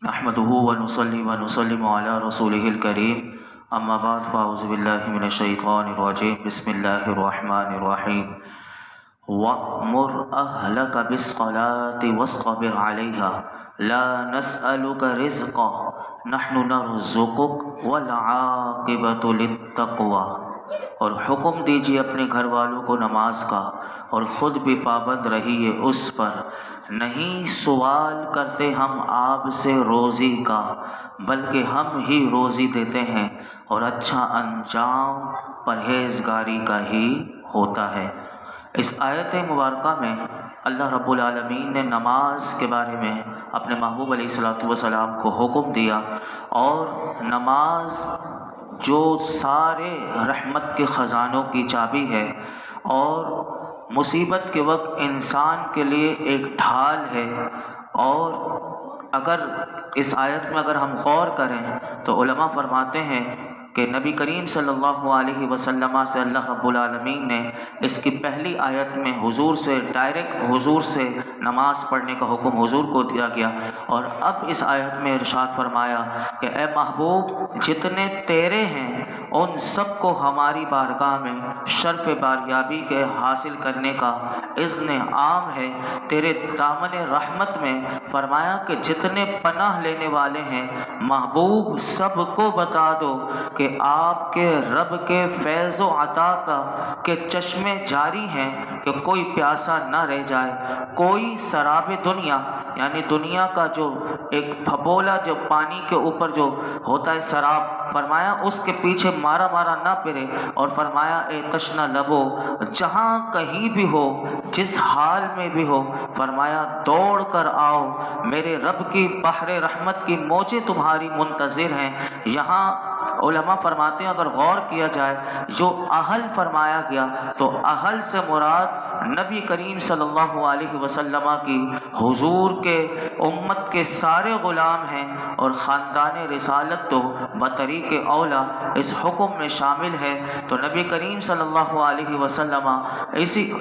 نحمده ونصلي ونسلم على رسوله الكريم اما بعد فاعوذ بالله من الشیطان الرجیم بسم اللہ الرحمن الرحیم وَأْمُرْ أَهْلَكَ بِالصَّلَاةِ وَاصْطَبِرْ عَلَيْهَا لَا نَسْأَلُكَ رِزْقًا نَحْنُ نَرْزُقُكَ وَالْعَاقِبَةُ لِلتَّقْوَىٰ۔ اور حکم دیجیے اپنے گھر والوں کو نماز کا اور خود بھی پابند رہیے اس پر، نہیں سوال کرتے ہم آپ سے روزی کا بلکہ ہم ہی روزی دیتے ہیں، اور اچھا انجام پرہیزگاری کا ہی ہوتا ہے۔ اس آیت مبارکہ میں اللہ رب العالمین نے نماز کے بارے میں اپنے محبوب علیہ الصلوۃ والسلام کو حکم دیا، اور نماز جو سارے رحمت کے خزانوں کی چابی ہے اور مصیبت کے وقت انسان کے لیے ایک ڈھال ہے۔ اور اگر اس آیت میں اگر ہم غور کریں تو علماء فرماتے ہیں کہ نبی کریم صلی اللہ علیہ وسلم سے اللہ رب العالمین نے اس کی پہلی آیت میں حضور سے ڈائریکٹ حضور سے نماز پڑھنے کا حکم حضور کو دیا گیا، اور اب اس آیت میں ارشاد فرمایا کہ اے محبوب جتنے تیرے ہیں ان سب کو ہماری بارگاہ میں شرف باریابی کے حاصل کرنے کا اذن عام ہے۔ تیرے دامن رحمت میں فرمایا کہ جتنے پناہ لینے والے ہیں محبوب سب کو بتا دو کہ آپ کے رب کے فیض و عطا کے چشمے جاری ہیں کہ کوئی پیاسا نہ رہ جائے، کوئی سراب دنیا یعنی دنیا کا جو ایک پھپولا جو پانی کے اوپر جو ہوتا ہے سراب، فرمایا اس کے پیچھے مارا نہ پھرے، اور فرمایا اے تشنہ لبو جہاں کہیں بھی ہو جس حال میں بھی ہو، فرمایا دوڑ کر آؤ، میرے رب کی بحر رحمت کی موجیں تمہاری منتظر ہیں۔ یہاں علماء فرماتے ہیں اگر غور کیا جائے جو اہل فرمایا گیا تو اہل سے مراد نبی کریم صلی اللہ علیہ وسلم کی حضور کے امت کے سارے غلام ہیں، اور خاندان رسالت تو بطریق اولا اس حکم میں شامل ہے۔ تو نبی کریم صلی اللہ علیہ وسلم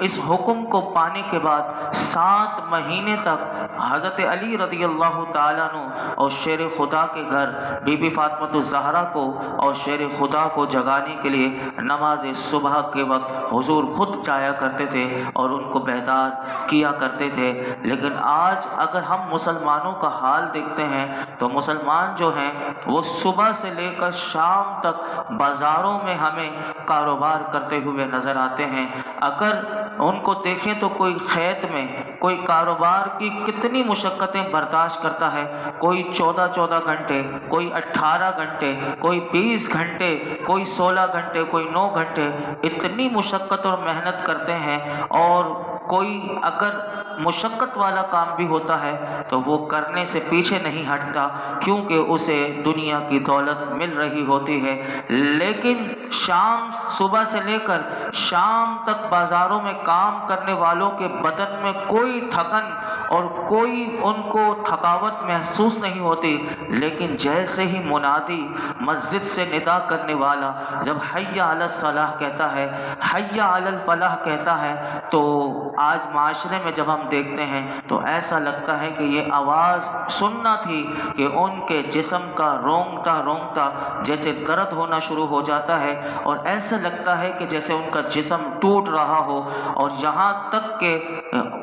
اس حکم کو پانے کے بعد 7 مہینے تک حضرت علی رضی اللہ تعالیٰ عنہ اور شیر خدا کے گھر بی بی فاطمہ الزہرا کو اور شیر خدا کو جگانے کے لیے نماز صبح کے وقت حضور خود جایا کرتے تھے اور ان کو بیدار کیا کرتے تھے۔ لیکن آج اگر ہم مسلمانوں کا حال دیکھتے ہیں تو مسلمان جو ہیں وہ صبح سے لے کر شام تک بازاروں میں ہمیں کاروبار کرتے ہوئے نظر آتے ہیں۔ اگر ان کو دیکھیں تو کوئی خیت میں کوئی کاروبار کی کتنی مشقتیں برداشت کرتا ہے، کوئی 14 گھنٹے، کوئی 18 گھنٹے، کوئی 20 گھنٹے، کوئی 16 گھنٹے، کوئی 9 گھنٹے، اتنی مشقت اور محنت کرتے ہیں، اور کوئی اگر مشقت والا کام بھی ہوتا ہے تو وہ کرنے سے پیچھے نہیں ہٹتا کیونکہ اسے دنیا کی دولت مل رہی ہوتی ہے۔ لیکن صبح سے لے کر شام تک بازاروں میں کام کرنے والوں کے بدن میں کوئی تھکن اور کوئی ان کو تھکاوٹ محسوس نہیں ہوتی، لیکن جیسے ہی منادی مسجد سے ندا کرنے والا جب حی علی الصلاح کہتا ہے، حی علی الفلاح کہتا ہے، تو آج معاشرے میں جب ہم دیکھتے ہیں تو ایسا لگتا ہے کہ یہ آواز سننا تھی کہ ان کے جسم کا رونگتا جیسے درد ہونا شروع ہو جاتا ہے، اور ایسا لگتا ہے کہ جیسے ان کا جسم ٹوٹ رہا ہو۔ اور یہاں تک کہ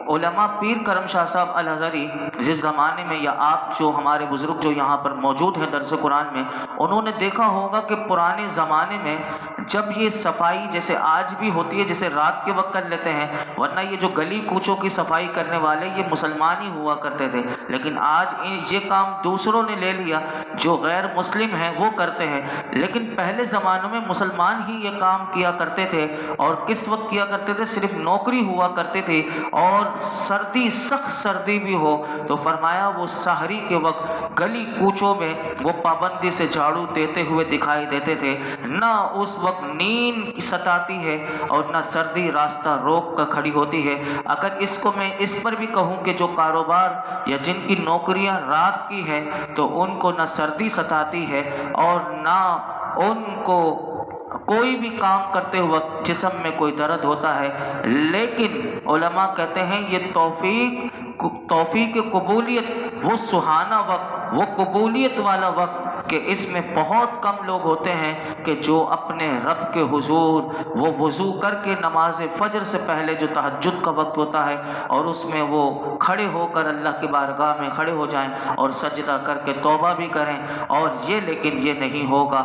علماء پیر کرم شاہ صاحب الازہری جس زمانے میں، یا آپ جو ہمارے بزرگ جو یہاں پر موجود ہیں درس قرآن میں، انہوں نے دیکھا ہوگا کہ پرانے زمانے میں جب یہ صفائی جیسے آج بھی ہوتی ہے جیسے رات کے وقت کر لیتے ہیں، ورنہ یہ جو گلی کوچوں کی صفائی کرنے والے یہ مسلمان ہی ہوا کرتے تھے، لیکن آج یہ کام دوسروں نے لے لیا، جو غیر مسلم ہیں وہ کرتے ہیں۔ لیکن پہلے زمانوں میں مسلمان ہی یہ کام کیا کرتے تھے، اور کس وقت کیا کرتے تھے؟ صرف نوکری ہوا کرتی تھی، اور سردی سخت سردی بھی ہو تو فرمایا وہ سحری کے وقت گلی کوچوں میں وہ پابندی سے جھاڑو دیتے ہوئے دکھائی دیتے تھے۔ نہ اس وقت نیند ستاتی ہے اور نہ سردی راستہ روک کر کھڑی ہوتی ہے۔ اگر اس کو میں اس پر بھی کہوں کہ جو کاروبار یا جن کی نوکریاں رات کی ہے تو ان کو نہ سردی ستاتی ہے اور نہ ان کو کوئی بھی کام کرتے وقت جسم میں کوئی درد ہوتا ہے، لیکن علماء کہتے ہیں یہ توفیق قبولیت وہ سہانا وقت وہ قبولیت والا وقت کہ اس میں بہت کم لوگ ہوتے ہیں کہ جو اپنے رب کے حضور وہ وضو کر کے نماز فجر سے پہلے جو تہجد کا وقت ہوتا ہے اور اس میں وہ کھڑے ہو کر اللہ کی بارگاہ میں کھڑے ہو جائیں اور سجدہ کر کے توبہ بھی کریں، اور لیکن یہ نہیں ہوگا۔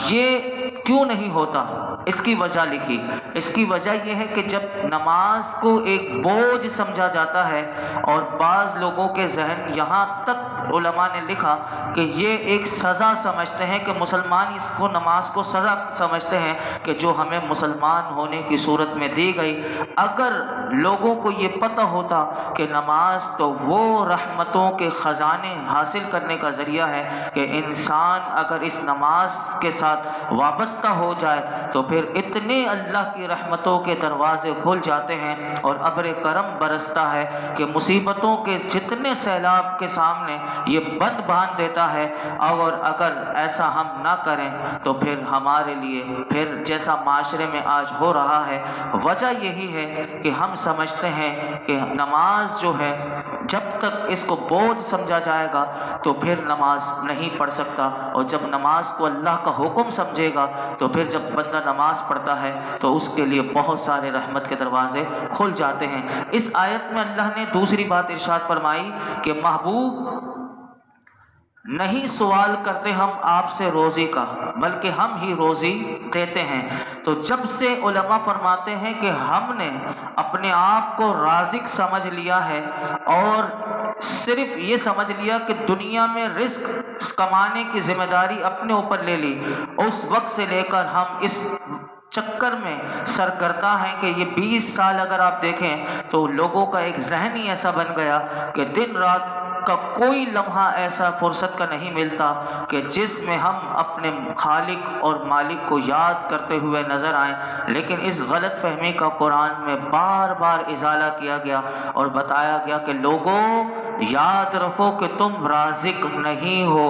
یہ کیوں نہیں ہوتا؟ اس کی وجہ لکھی۔ اس کی وجہ یہ ہے کہ جب نماز کو ایک بوجھ سمجھا جاتا ہے، اور بعض لوگوں کے ذہن یہاں تک علماء نے لکھا کہ یہ ایک سزا سمجھتے ہیں، کہ مسلمان اس کو نماز کو سزا سمجھتے ہیں کہ جو ہمیں مسلمان ہونے کی صورت میں دی گئی۔ اگر لوگوں کو یہ پتہ ہوتا کہ نماز تو وہ رحمتوں کے خزانے حاصل کرنے کا ذریعہ ہے کہ انسان اگر اس نماز کے ساتھ وابستہ ہو جائے تو پھر اتنے اللہ کی رحمتوں کے دروازے کھل جاتے ہیں اور ابر کرم برستا ہے کہ مصیبتوں کے جتنے سیلاب کے سامنے یہ بند باندھ دیتا ہے۔ اور اگر ایسا ہم نہ کریں تو پھر ہمارے لیے پھر جیسا معاشرے میں آج ہو رہا ہے، وجہ یہی ہے کہ ہم سمجھتے ہیں کہ نماز جو ہے جب تک اس کو بوجھ سمجھا جائے گا تو پھر نماز نہیں پڑھ سکتا، اور جب نماز کو اللہ کا حکم سمجھے گا تو پھر جب بندہ نماز پڑھتا ہے تو اس کے لیے بہت سارے رحمت کے دروازے کھل جاتے ہیں۔ اس آیت میں اللہ نے دوسری بات ارشاد فرمائی کہ محبوب نہیں سوال کرتے ہم آپ سے روزی کا، بلکہ ہم ہی روزی دیتے ہیں۔ تو جب سے علماء فرماتے ہیں کہ ہم نے اپنے آپ کو رازق سمجھ لیا ہے اور صرف یہ سمجھ لیا کہ دنیا میں رزق کمانے کی ذمہ داری اپنے اوپر لے لی، اس وقت سے لے کر ہم اس چکر میں سرگرداں ہیں کہ یہ 20 سال اگر آپ دیکھیں تو لوگوں کا ایک ذہن ہی ایسا بن گیا کہ دن رات کا کوئی لمحہ ایسا فرصت کا نہیں ملتا کہ جس میں ہم اپنے خالق اور مالک کو یاد کرتے ہوئے نظر آئیں۔ لیکن اس غلط فہمی کا قرآن میں بار بار ازالہ کیا گیا اور بتایا گیا کہ لوگوں یاد رکھو کہ تم رازق نہیں ہو،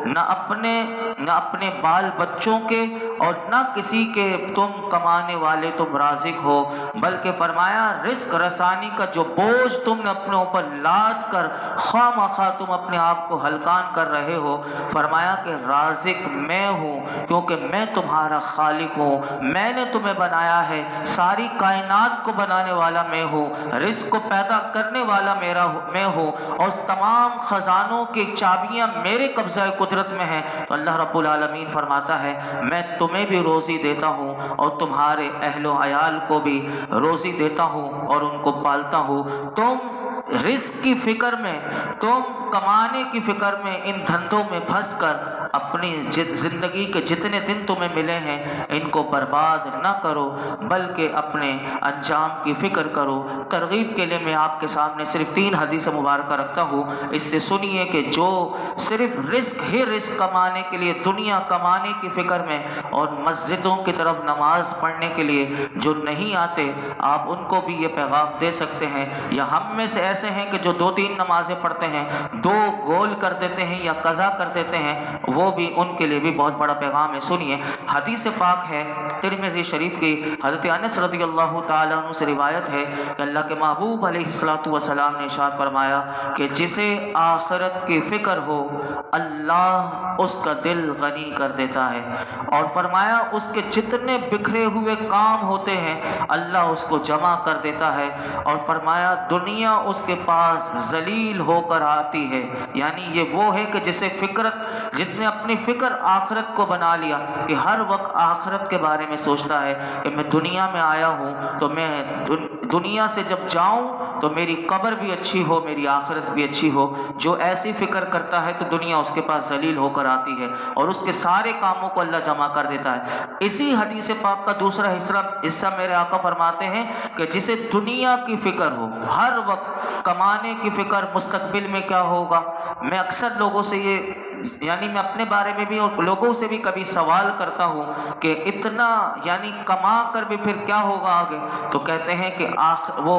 نہ اپنے بال بچوں کے اور نہ کسی کے تم کمانے والے تم رازق ہو، بلکہ فرمایا رزق رسانی کا جو بوجھ تم نے اپنے اوپر لاد کر خواہ مخواہ تم اپنے آپ کو ہلکان کر رہے ہو، فرمایا کہ رازق میں ہوں، کیونکہ میں تمہارا خالق ہوں، میں نے تمہیں بنایا ہے، ساری کائنات کو بنانے والا میں ہوں، رزق کو پیدا کرنے والا میں ہوں، اور تمام خزانوں کی چابیاں میرے قبضہ قدرت میں ہیں۔ تو اللہ رب العالمین فرماتا ہے میں تمہیں بھی روزی دیتا ہوں اور تمہارے اہل و عیال کو بھی روزی دیتا ہوں اور ان کو پالتا ہوں۔ تم رزق کی فکر میں، تم کمانے کی فکر میں ان دھندوں میں پھنس کر اپنی زندگی کے جتنے دن تمہیں ملے ہیں ان کو برباد نہ کرو، بلکہ اپنے انجام کی فکر کرو۔ ترغیب کے لیے میں آپ کے سامنے صرف 3 حدیث مبارکہ رکھتا ہوں، اس سے سنیے کہ جو صرف رزق کمانے کے لیے دنیا کمانے کی فکر میں اور مسجدوں کی طرف نماز پڑھنے کے لیے جو نہیں آتے، آپ ان کو بھی یہ پیغام دے سکتے ہیں۔ یا ہم میں سے ایسے ہیں کہ جو 2-3 نمازیں پڑھتے ہیں، 2 گول کر دیتے ہیں یا قضا کر دیتے ہیں، وہ بھی ان کے لیے بھی بہت بڑا پیغام ہے۔ سنیے، حدیث پاک ہے ترمذی شریف کی، حضرت انس رضی اللہ تعالیٰ عنہ سے روایت ہے کہ اللہ کے محبوب علیہ الصلوۃ والسلام نے ارشاد فرمایا کہ جسے آخرت کی فکر ہو اللہ اس کا دل غنی کر دیتا ہے، اور فرمایا اس کے جتنے بکھرے ہوئے کام ہوتے ہیں اللہ اس کو جمع کر دیتا ہے، اور فرمایا دنیا اس کے پاس ذلیل ہو کر آتی ہے۔ یعنی یہ وہ ہے کہ جس نے اپنی فکر آخرت کو بنا لیا کہ ہر وقت آخرت کے بارے میں سوچتا ہے کہ میں دنیا میں آیا ہوں تو میں دنیا سے جب جاؤں تو میری قبر بھی اچھی ہو، میری آخرت بھی اچھی ہو۔ جو ایسی فکر کرتا ہے تو دنیا اس کے پاس ذلیل ہو کر آتی ہے اور اس کے سارے کاموں کو اللہ جمع کر دیتا ہے۔ اسی حدیث پاک کا دوسرا حصہ میرے آقا فرماتے ہیں کہ جسے دنیا کی فکر ہو، ہر وقت کمانے کی فکر، مستقبل میں کیا ہوگا۔ میں اکثر لوگوں سے یہ یعنی میں اپنے بارے میں بھی اور لوگوں سے بھی کبھی سوال کرتا ہوں کہ اتنا یعنی کما کر بھی پھر کیا ہوگا آگے، تو کہتے ہیں کہ وہ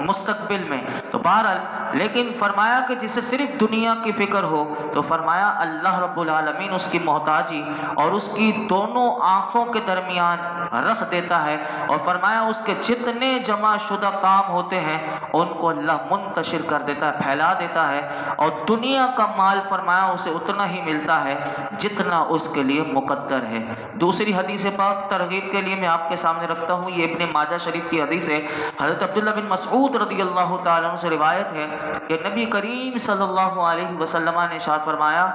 مستقبل میں، تو بہرحال لیکن فرمایا کہ جسے صرف دنیا کی فکر ہو تو فرمایا اللہ رب العالمین اس کی محتاجی اور اس کی دونوں آنکھوں کے درمیان رکھ دیتا ہے، اور فرمایا اس کے جتنے جمع شدہ کام ہوتے ہیں ان کو اللہ منتشر کر دیتا ہے، پھیلا دیتا ہے، اور دنیا کا مال فرمایا اسے اتنا ہی ملتا ہے جتنا اس کے لیے مقدر ہے۔ دوسری حدیث پاک ترغیب کے لیے میں آپ کے سامنے رکھتا ہوں، یہ ابن ماجہ شریف کی حدیث ہے۔ حضرت عبداللہ بن مسعود رضی اللہ تعالیٰ عنہ سے روایت ہے کہ نبی کریم صلی اللہ علیہ وسلم نے ارشاد فرمایا،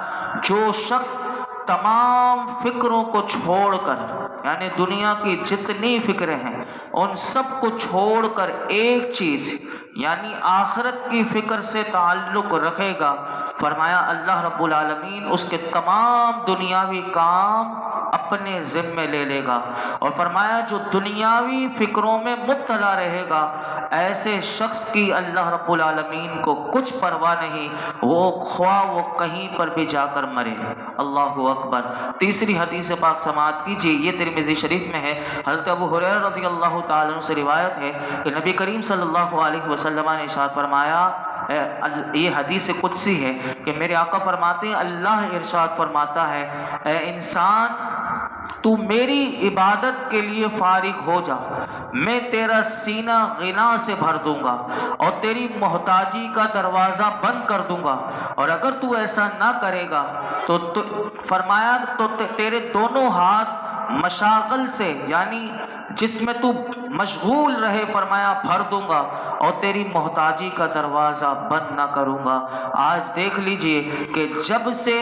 جو شخص تمام فکروں کو چھوڑ کر، یعنی دنیا کی جتنی فکریں ہیں ان سب کو چھوڑ کر ایک چیز یعنی آخرت کی فکر سے تعلق رکھے گا، فرمایا اللہ رب العالمین اس کے تمام دنیاوی کام اپنے ذمے لے لے گا، اور فرمایا جو دنیاوی فکروں میں مبتلا رہے گا ایسے شخص کی اللہ رب العالمین کو کچھ پرواہ نہیں، وہ خواہ وہ کہیں پر بھی جا کر مرے۔ اللہ اکبر۔ تیسری حدیث پاک سماعت کیجیے، یہ ترمذی شریف میں ہے، حضرت ابو ہریرہ رضی اللہ تعالیٰ عنہ سے روایت ہے کہ نبی کریم صلی اللہ علیہ وسلم نے ارشاد فرمایا، یہ حدیث قدسی ہے کہ میرے آقا فرماتے ہیں اللہ ارشاد فرماتا ہے، اے انسان تو میری عبادت کے لیے فارغ ہو جا، میں تیرا سینہ غنا سے بھر دوں گا اور تیری محتاجی کا دروازہ بند کر دوں گا، اور اگر تو ایسا نہ کرے گا تو فرمایا تو تیرے دونوں ہاتھ مشاغل سے یعنی جس میں تو مشغول رہے فرمایا بھر دوں گا اور تیری محتاجی کا دروازہ بند نہ کروں گا۔ آج دیکھ لیجئے کہ جب سے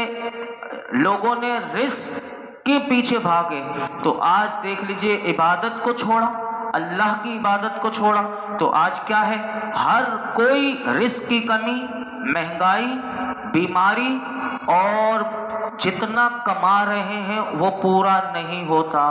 لوگوں نے رزق کے پیچھے بھاگے تو آج دیکھ لیجئے عبادت کو چھوڑا، اللہ کی عبادت کو چھوڑا، تو آج کیا ہے، ہر کوئی رزق کی کمی، مہنگائی، بیماری، اور جتنا کما رہے ہیں وہ پورا نہیں ہوتا،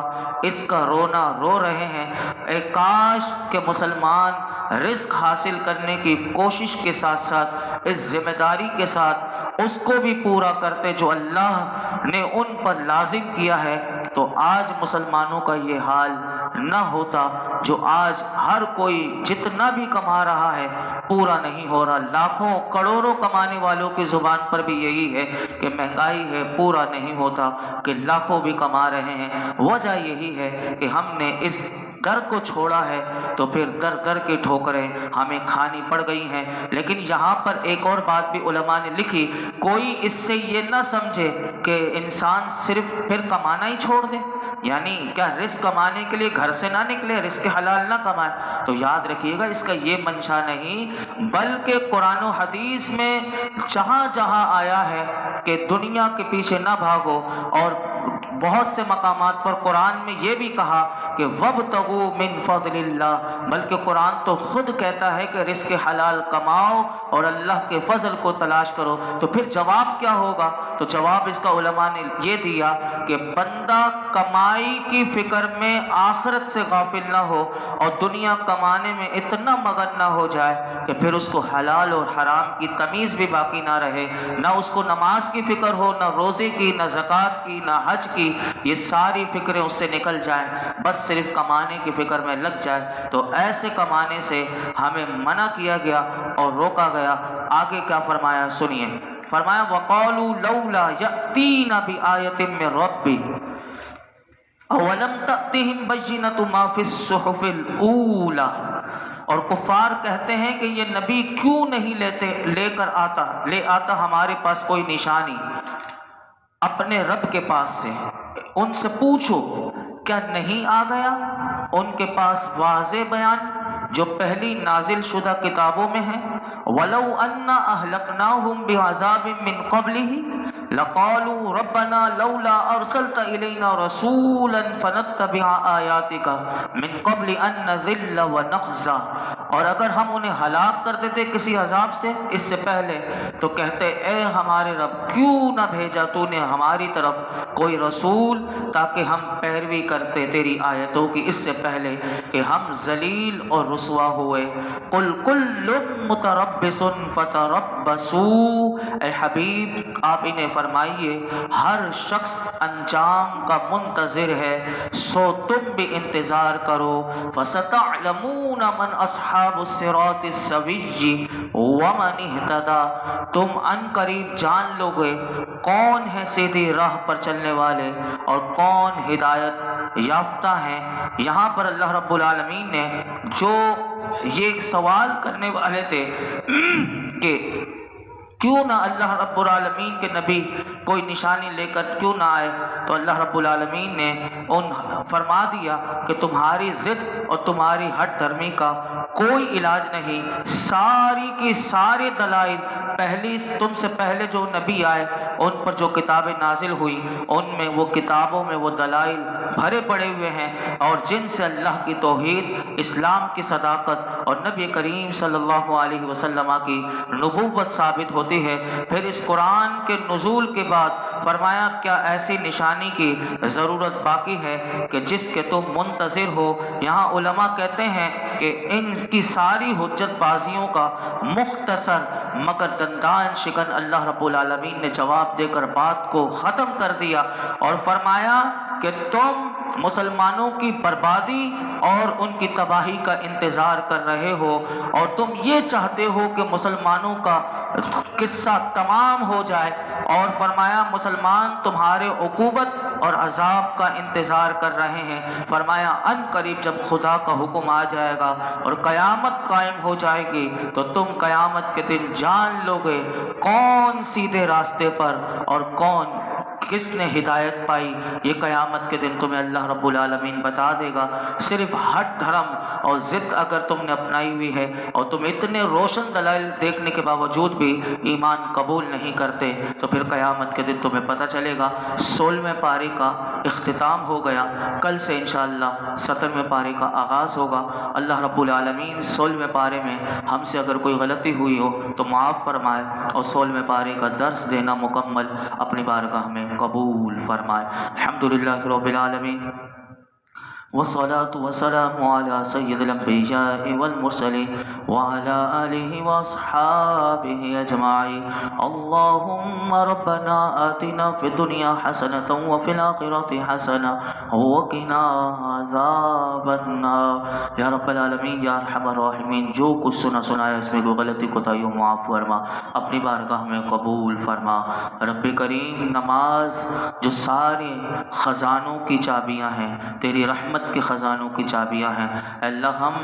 اس کا رونا رو رہے ہیں۔ اے کاش کہ مسلمان رزق حاصل کرنے کی کوشش کے ساتھ ساتھ اس ذمہ داری کے ساتھ اس کو بھی پورا کرتے جو اللہ نے ان پر لازم کیا ہے، تو آج مسلمانوں کا یہ حال نہ ہوتا جو آج ہر کوئی جتنا بھی کما رہا ہے پورا نہیں ہو رہا۔ لاکھوں کروڑوں کمانے والوں کی زبان پر بھی یہی ہے کہ مہنگائی ہے، پورا نہیں ہوتا، کہ لاکھوں بھی کما رہے ہیں۔ وجہ یہی ہے کہ ہم نے اس در کو چھوڑا ہے تو پھر در در کی ٹھوکریں ہمیں کھانی پڑ گئی ہیں۔ لیکن یہاں پر ایک اور بات بھی علماء نے لکھی، کوئی اس سے یہ نہ سمجھے کہ انسان صرف پھر کمانا ہی چھوڑ دے، یعنی کیا رزق کمانے کے لیے گھر سے نہ نکلے، رزق حلال نہ کمائے، تو یاد رکھیے گا اس کا یہ منشا نہیں، بلکہ قرآن و حدیث میں جہاں جہاں آیا ہے کہ دنیا کے پیچھے نہ بھاگو، اور بہت سے مقامات پر قرآن میں یہ بھی کہا کہ وَابْتَغُوا مِن فَضْلِ اللَّهِ، بلکہ قرآن تو خود کہتا ہے کہ رزق حلال کماؤ اور اللہ کے فضل کو تلاش کرو۔ تو پھر جواب کیا ہوگا؟ تو جواب اس کا علماء نے یہ دیا کہ بندہ کمائی کی فکر میں آخرت سے غافل نہ ہو اور دنیا کمانے میں اتنا مگن نہ ہو جائے کہ پھر اس کو حلال اور حرام کی تمیز بھی باقی نہ رہے، نہ اس کو نماز کی فکر ہو، نہ روزے کی، نہ زکوٰۃ کی، نہ حج کی، یہ ساری فکریں اس سے نکل جائیں، بس صرف کمانے کی فکر میں لگ جائے۔ تو ایسے کمانے سے ہمیں منع کیا گیا اور روکا گیا۔ آگے کیا فرمایا سنیے، فرمایا وَقَالُوا لَوْلَا يَأْتِينَا بِآيَةٍ مِّن رَّبِّهِ أَوَلَمْ تَأْتِهِمْ بَيِّنَةُ مَا فِي الصُّحُفِ الْأُولَىٰ، اور کفار کہتے ہیں کہ یہ نبی کیوں نہیں لے آتا ہمارے پاس کوئی نشانی اپنے رب کے پاس سے، ان سے پوچھو کیا نہیں آ گیا ان کے پاس واضح بیان جو پہلی نازل شدہ کتابوں میں ہیں۔ وَلَوْ أَنَّا أَهْلَكْنَاهُمْ بِعَذَابٍ مِّن قَبْلِهِ لَقَالُوا رَبَّنَا لَوْلَا أَرْسَلْتَ إِلَيْنَا رَسُولًا فَنَتَّبِعَ آيَاتِكَ مِن قَبْلِ أَن نَّذِلَّ وَنَخْزَىٰ، اور اگر ہم انہیں ہلاک کر دیتے کسی عذاب سے اس سے پہلے تو کہتے اے ہمارے رب کیوں نہ بھیجا تو نے ہماری طرف کوئی رسول تاکہ ہم پیروی کرتے تیری آیتوں کی اس سے پہلے کہ ہم ذلیل اور رسوا ہوئے۔ قُلْ كُلٌّ مُتَرَبِّصٌ فَتَرَبَّصُوا یتربصوا، اے حبیب آپ انہیں فرمائیے ہر شخص انجام کا منتظر ہے، سو تم بھی انتظار کرو۔ فستعلمون من اصحاب الصراط السوی ومن اہتدی، تم ان قریب جان لو گے کون ہے سیدھی راہ پر چلنے والے اور کون ہدایت یافتہ ہیں۔ یہاں پر اللہ رب العالمین نے جو یہ سوال کرنے والے تھے کہ کیوں نہ اللہ رب العالمین کے نبی کوئی نشانی لے کر کیوں نہ آئے، تو اللہ رب العالمین نے فرما دیا کہ تمہاری ضد اور تمہاری ہٹ دھرمی کا کوئی علاج نہیں، ساری کی ساری دلائل تم سے پہلے جو نبی آئے ان پر جو کتابیں نازل ہوئی ان میں وہ کتابوں میں وہ دلائل بھرے پڑے ہوئے ہیں، اور جن سے اللہ کی توحید، اسلام کی صداقت اور نبی کریم صلی اللہ علیہ وسلم کی نبوت ثابت ہوتی ہے۔ پھر اس قرآن کے نزول کے بعد فرمایا کیا ایسی نشانی کی ضرورت باقی ہے کہ جس کے تم منتظر ہو؟ یہاں علماء کہتے ہیں کہ ان کی ساری حجت بازیوں کا مختصر مگر دندان شکن اللہ رب العالمین نے جواب دے کر بات کو ختم کر دیا اور فرمایا کہ تم مسلمانوں کی بربادی اور ان کی تباہی کا انتظار کر رہے ہو، اور تم یہ چاہتے ہو کہ مسلمانوں کا قصہ تمام ہو جائے، اور فرمایا مسلمان تمہارے عقوبت اور عذاب کا انتظار کر رہے ہیں۔ فرمایا ان قریب جب خدا کا حکم آ جائے گا اور قیامت قائم ہو جائے گی تو تم قیامت کے دن جان لو گے کون سیدھے راستے پر اور کس نے ہدایت پائی۔ یہ قیامت کے دن تمہیں اللہ رب العالمین بتا دے گا۔ صرف ہٹ دھرم اور ضد اگر تم نے اپنائی ہوئی ہے اور تم اتنے روشن دلائل دیکھنے کے باوجود بھی ایمان قبول نہیں کرتے تو پھر قیامت کے دن تمہیں پتہ چلے گا۔ 16ویں پارے کا اختتام ہو گیا، کل سے انشاءاللہ 17ویں پارے کا آغاز ہوگا۔ اللہ رب العالمین 16ویں پارے میں ہم سے اگر کوئی غلطی ہوئی ہو تو معاف فرمائے، اور 16ویں پارے کا درس دینا مکمل اپنی بارگاہ میں قبول فرمائے۔ الحمدللہ رب العالمین، والصلاة والسلام على سید الانبیاء والمرسلین وعلى آلہ واصحابہ اجمعین۔ اللہم ربنا آتنا فی الدنیا حسنة وفی الآخرۃ حسنة وقنا عذاب النار۔ یا رب العالمین یا ارحم الراحمین، جو کچھ سنایا اس میں کوئی غلطی کوتاہی ہو معاف فرما، اپنی بارگاہ میں قبول فرما۔ رب کریم، نماز جو سارے خزانوں کی چابیاں ہیں، تیری رحمت کے خزانوں کی چابیاں ہیں، اللہ ہم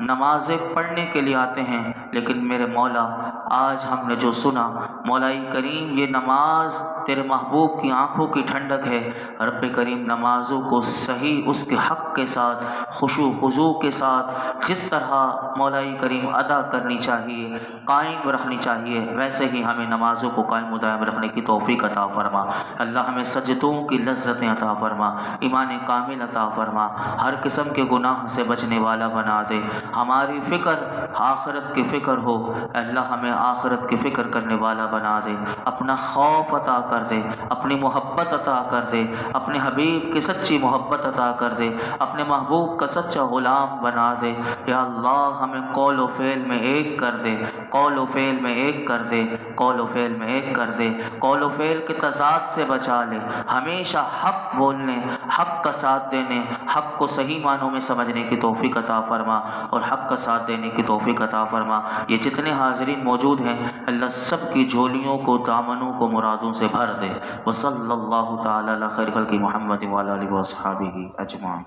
نمازیں پڑھنے کے لیے آتے ہیں، لیکن میرے مولا آج ہم نے جو سنا، مولائی کریم یہ نماز تیرے محبوب کی آنکھوں کی ٹھنڈک ہے۔ رب کریم نمازوں کو صحیح اس کے حق کے ساتھ، خشوع خضوع کے ساتھ، جس طرح مولائی کریم ادا کرنی چاہیے، قائم رکھنی چاہیے، ویسے ہی ہمیں نمازوں کو قائم و دائم رکھنے کی توفیق عطا فرما۔ اللہ ہمیں سجدوں کی لذتیں عطا فرما، ایمان کامل عطا فرما، ہر قسم کے گناہ سے بچنے والا بنا دے۔ ہماری فکر آخرت کی فکر ہو، اللہ ہمیں آخرت کی فکر کرنے والا بنا دے، اپنا خوف عطا کر دے، اپنی محبت عطا کر دے، اپنے حبیب کی سچی محبت عطا کر دے، اپنے محبوب کا سچا غلام بنا دے۔ یا اللہ ہمیں قول و فعل میں ایک کر دے، قول و فعل میں ایک کر دے، قول و فعل میں ایک کر دے، قول و فعل کے تضاد سے بچا لے، ہمیشہ حق بولنے، حق کا ساتھ دینے، حق کو صحیح معنوں میں سمجھنے کی توفیق عطا فرما اور حق کا ساتھ دینے کی توفیق عطا فرما۔ یہ جتنے حاضرین موجود ہیں اللہ سب کی جھولیوں کو، دامنوں کو مرادوں سے بھر دے۔ وصلی اللہ تعالی علی خیر خلق محمد وعلی آلہ وصحبہ اجمعین۔